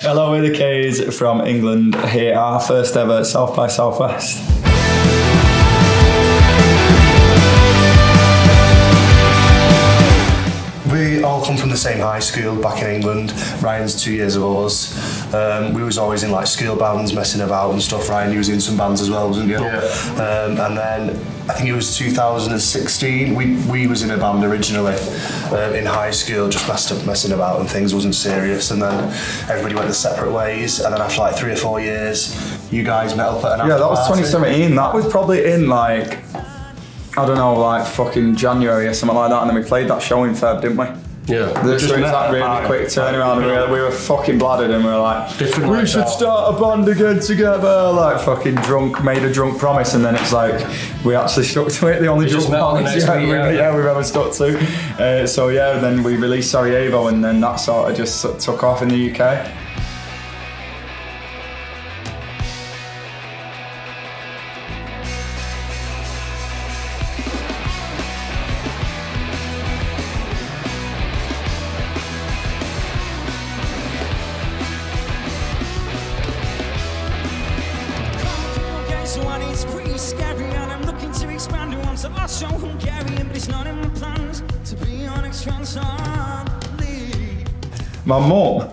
Hello, we're the K's from England here at our first ever South by Southwest. We all come from the same high school back in England. Ryan's 2 years above us. We was always in like school bands, messing about and stuff. Ryan, you was in some bands as well, wasn't you? Yeah. And then I think it was 2016. We was in a band originally in high school, just messing about and things, wasn't serious. And then everybody went their separate ways. And then after like 3 or 4 years, you guys met up at an Yeah, that was party. 2017. That was probably in like, I don't know, like fucking January or something like that, and then we played that show in Feb, didn't we? Yeah. This was that really quick turnaround, and we were fucking bladdered, and we were like, we should start a band again together, like fucking drunk, made a drunk promise, and then it's like, we actually stuck to it, the only drunk promise we've ever stuck to. So yeah, then we released Sarajevo, and then that sort of just took off in the UK. My mum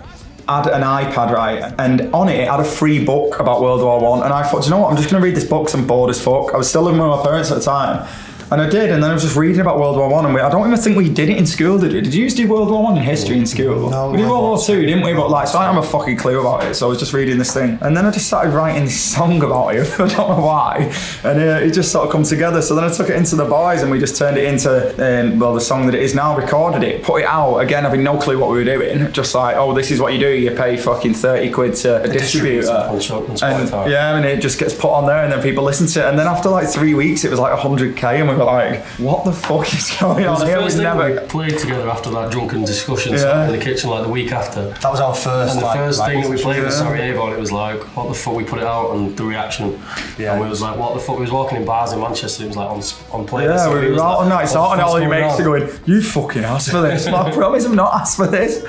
had an iPad, right, and on it had a free book about World War I, and I thought, do you know what, I'm just going to read this book because I'm bored as fuck. I was still living with my parents at the time, and I did, and then I was just reading about World War I, and I don't even think we did it in school, did we? Did you used to do World War I in history in school? No. We did World War II, didn't we? But like, so I didn't have a fucking clue about it, so I was just reading this thing, and then I just started writing this song about it, I don't know why, and it just sort of come together. So then I took it into the boys, and we just turned it into, the song that it is now, recorded it, put it out, again having no clue what we were doing, just like, oh, this is what you do, you pay fucking 30 quid to a distributor, and it just gets put on there, and then people listen to it, and then after like 3 weeks it was like 100k, and we were like, what the fuck is going on here? We played together after that drunken discussion in the kitchen like the week after. That was our first. And the first thing that we played was Sarajevo, and it was like, what the fuck? We put it out, and the reaction. Yeah. And we was like, what the fuck? We was walking in bars in Manchester. It was like on play. Yeah, we were out on nights out, and all your mates are going, you fucking asked for this. I promise I've not asked for this.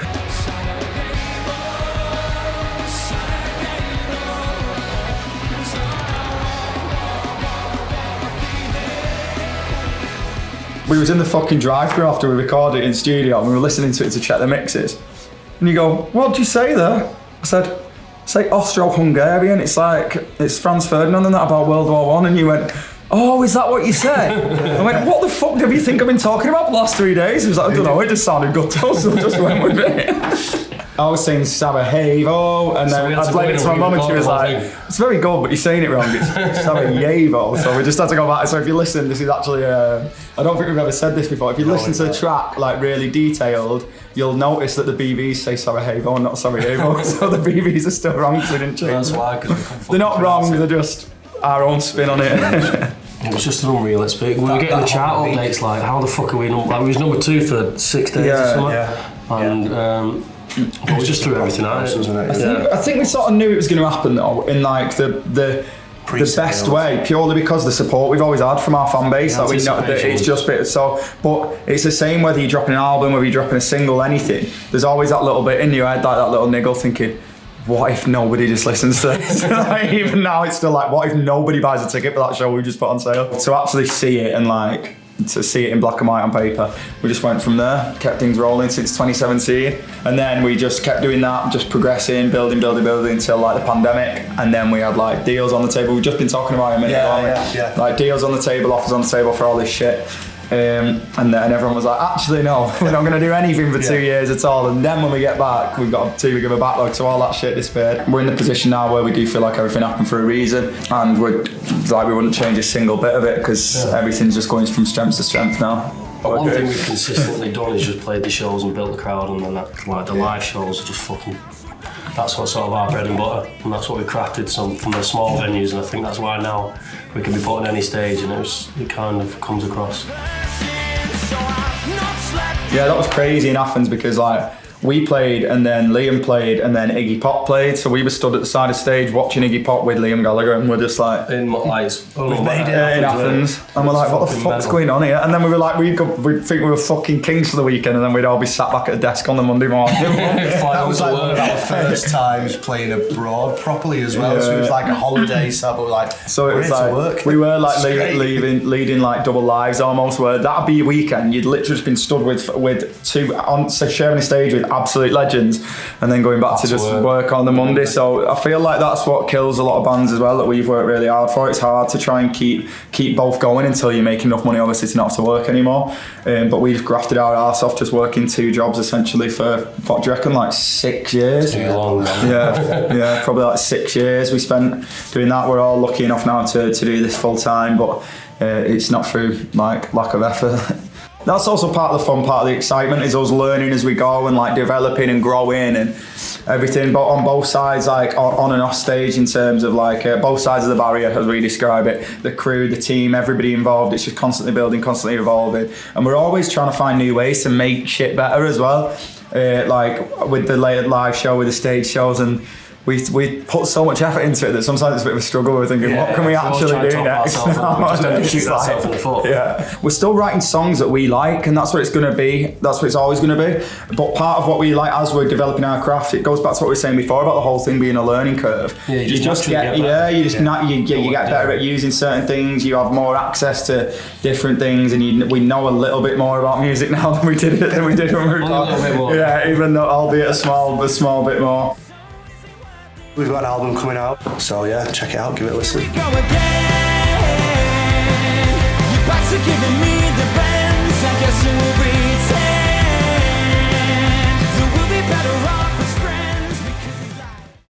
We was in the fucking drive-thru after we recorded it in studio, and we were listening to it to check the mixes. And you go, what did you say there? I said, say Austro-Hungarian. It's like, it's Franz Ferdinand and that about World War I. And you went, oh, is that what you said? I went, what the fuck do you think I've been talking about the last 3 days? He was like, I don't know, it just sounded good to us, so I just went with it. I was saying Sarajevo, and then I played it to my mum, and she was like, it's very good, but you're saying it wrong, it's Sarajevo. So we just had to go back. So if you listen, this is actually, I don't think we've ever said this before, if you listen to the track, like really detailed, you'll notice that the BBs say Sarajevo and not Sarajevo, so the BBs are still wrong, so we didn't change. That's why, because they're not wrong, they're just our own spin on it. It was just an unreal experience. We were getting the chart updates like, how the fuck are we like, we was number 2 for 6 days or something. And it was just threw everything at it, wasn't it? I think we sort of knew it was going to happen though, in like the best way, purely because the support we've always had from our fan base. Like we know that it's just bit so, but it's the same whether you're dropping an album, whether you're dropping a single, anything. There's always that little bit in your head, like that little niggle, thinking, what if nobody just listens to this? Like, even now, it's still like, what if nobody buys a ticket for that show we just put on sale? To actually see it and like, to see it in black and white on paper, we just went from there, kept things rolling since 2017, and then we just kept doing that, just progressing, building until like the pandemic, and then we had like deals on the table. We've just been talking about it a minute, like deals on the table, offers on the table for all this shit. And then everyone was like, actually no, we're not going to do anything for 2 years at all. And then when we get back, we've got too big of a backlog, so all that shit disappeared. We're in the position now where we do feel like everything happened for a reason, and we're like, we wouldn't change a single bit of it because everything's just going from strength to strength now. But one thing we've consistently done is just played the shows and built the crowd, and then like the live shows are just fucking, that's what's sort of our bread and butter, and that's what we crafted from the small venues, and I think that's why now we can be put on any stage, and it kind of comes across. Yeah, that was crazy in Athens because like we played, and then Liam played, and then Iggy Pop played. So we were stood at the side of stage watching Iggy Pop with Liam Gallagher, and we're just like we've made it in Athens, and we're like, what the fuck's going on here? And then we were like, we'd think we were fucking kings for the weekend, and then we'd all be sat back at the desk on the Monday morning. That was like one of our first times playing abroad properly as well. So it was like a holiday, so but like so it was like we were like leading like double lives almost. Where that'd be your weekend. You'd literally just been stood with two sharing a stage with absolute legends, and then going back to just work on the Monday. So I feel like that's what kills a lot of bands as well, that we've worked really hard for. It's hard to try and keep both going until you make enough money, obviously, to not have to work anymore. But we've grafted our arse off just working 2 jobs essentially for, what do you reckon, like 6 years? Too long, man. Yeah, probably like 6 years we spent doing that. We're all lucky enough now to do this full time, but it's not through like lack of effort. That's also part of the fun, part of the excitement, is us learning as we go and like developing and growing and everything, but on both sides, like on and off stage, in terms of like both sides of the barrier, as we describe it, the crew, the team, everybody involved. It's just constantly building, constantly evolving, and we're always trying to find new ways to make shit better as well, like with the live show, with the stage shows, and we put so much effort into it that sometimes it's a bit of a struggle. We're thinking, what can we actually do next? Just don't shoot ourselves in the foot. Yeah, we're still writing songs that we like, and that's what it's going to be. That's what it's always going to be. But part of what we like as we're developing our craft, it goes back to what we were saying before about the whole thing being a learning curve. Yeah, you get better at using certain things. You have more access to different things, and we know a little bit more about music now than we did when we were a little bit more. Yeah, even though albeit a small bit more. We've got an album coming out, so yeah, check it out, give it a listen. You're back to giving me the bends. I guess it will be